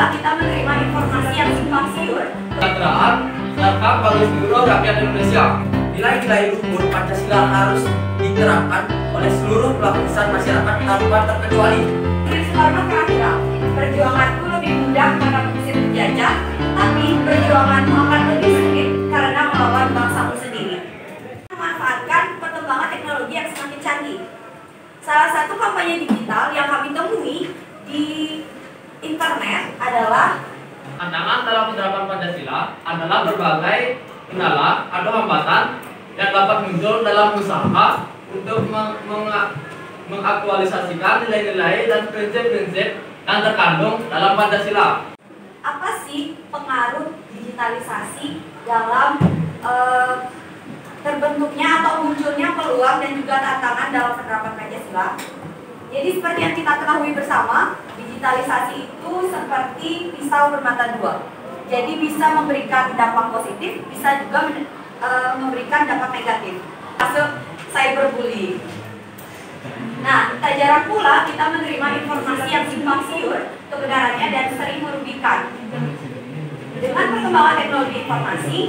pula kita menerima informasi yang simpang siur, kesejahteraan, dan hak bagi seluruh rakyat Indonesia. Nilai-nilai luhur Pancasila harus diterapkan oleh seluruh lapisan masyarakat tanpa terkecuali. Soekarno pernah bilang, perjuanganku lebih mudah karena mengusir penjajah, tapi perjuanganmu akan lebih sulit karena melawan bangsamu sendiri. Memanfaatkan perkembangan teknologi yang semakin canggih. Salah satu kampanye digital yang kami temui di internet adalah Tantangan dalam penerapan Pancasila adalah berbagai kendala atau hambatan yang dapat muncul dalam usaha untuk mengaktualisasikan nilai-nilai dan prinsip-prinsip yang terkandung dalam Pancasila. apa sih pengaruh digitalisasi dalam terbentuknya atau munculnya peluang dan juga tantangan dalam penerapan Pancasila. Jadi seperti yang kita ketahui bersama, digitalisasi itu seperti pisau bermata dua. Jadi bisa memberikan dampak positif, bisa juga memberikan dampak negatif. Masuk cyberbullying. Nah, tak jarang pula kita menerima informasi yang simpang siur, kebenarannya dan sering merugikan. Dengan perkembangan teknologi informasi,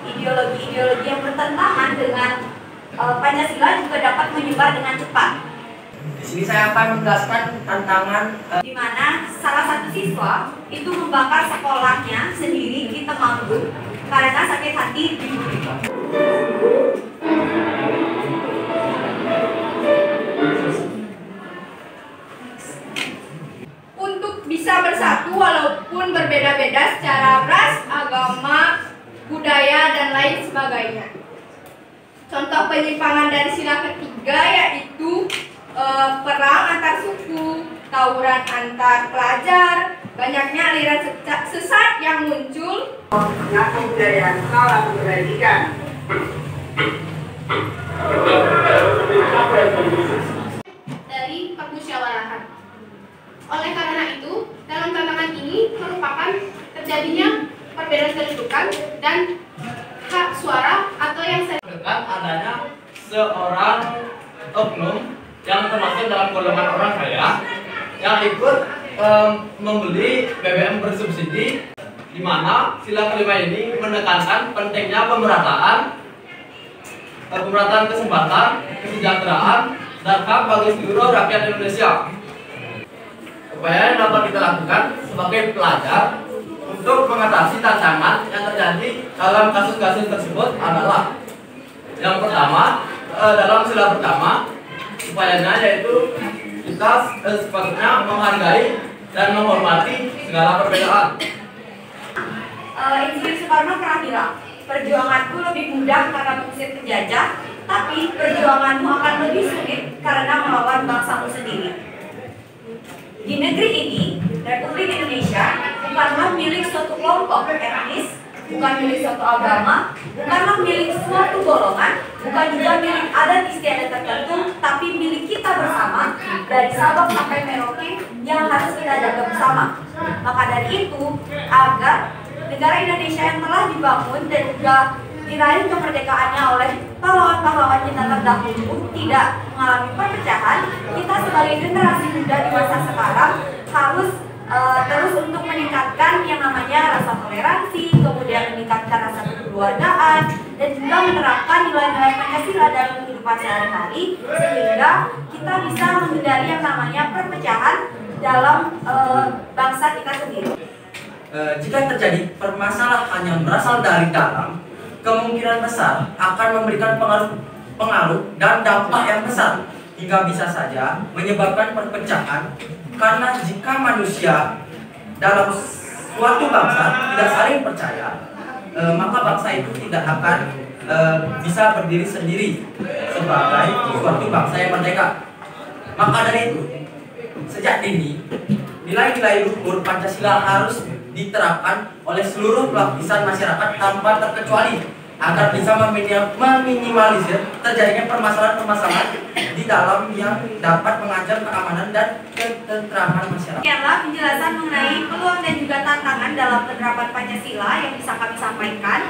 ideologi-ideologi yang bertentangan dengan Pancasila juga dapat menyebar dengan cepat. Di sini saya akan menjelaskan tantangan Di mana salah satu siswa itu membakar sekolahnya sendiri di Temanggung karena sakit hati dibully. Untuk bisa bersatu walaupun berbeda-beda secara ras, agama, budaya, dan lain sebagainya. Contoh penyimpangan dari sila ketiga yaitu perang antar suku, tawuran antar pelajar, banyaknya aliran sesat yang muncul. Mengaku budaya salah pendidikan. Dari permusyawarahan. Oleh karena itu, dalam tantangan ini merupakan terjadinya perbedaan kedudukan dan hak suara atau yang Dengan adanya seorang oknum yang termasuk dalam golongan orang kaya yang ikut membeli BBM bersubsidi, di mana sila kelima ini menekankan pentingnya pemerataan kesempatan, kesejahteraan, dan hak bagi seluruh rakyat Indonesia. Upaya yang dapat kita lakukan sebagai pelajar untuk mengatasi tantangan yang terjadi dalam kasus-kasus tersebut adalah yang pertama, dalam sila pertama, upayanya yaitu kita sepatutnya menghargai dan menghormati segala perbedaan. Insinyur Soekarno pernah bilang, perjuanganku lebih mudah karena mengusir penjajah, tapi perjuanganmu akan lebih sulit karena melawan bangsamu sendiri. Di negeri ini, Republik Indonesia bukanlah milik suatu kelompok etnis, bukan milik suatu agama, bukanlah milik suatu golongan, bukan juga milik adat istiadat tertentu, tapi milik kita bersama, dari Sabang sampai Merauke yang harus kita jaga bersama. Maka dari itu, agar negara Indonesia yang telah dibangun dan juga diraih kemerdekaannya oleh pahlawan-pahlawan kita terdahulu tidak mengalami perpecahan, kita sebagai generasi muda di masa sekarang harus terus untuk meningkatkan yang namanya rasa toleransi, kemudian meningkatkan rasa kekeluargaan, dan juga menerapkan nilai-nilai Pancasila dalam kehidupan sehari-hari sehingga kita bisa menghindari yang namanya perpecahan dalam bangsa kita sendiri. Jika terjadi permasalahan yang berasal dari dalam, kemungkinan besar akan memberikan pengaruh dan dampak yang besar hingga bisa saja menyebabkan perpecahan. Karena jika manusia dalam suatu bangsa tidak saling percaya, maka bangsa itu tidak akan bisa berdiri sendiri sebagai suatu bangsa yang merdeka. Maka dari itu, sejak dini, nilai-nilai luhur Pancasila harus diterapkan oleh seluruh lapisan masyarakat tanpa terkecuali agar bisa meminimalisir terjadinya permasalahan-permasalahan di dalam yang dapat mengancam keamanan dan ketentraman masyarakat. Demikianlah penjelasan mengenai peluang dan juga tantangan dalam penerapan Pancasila yang bisa kami sampaikan.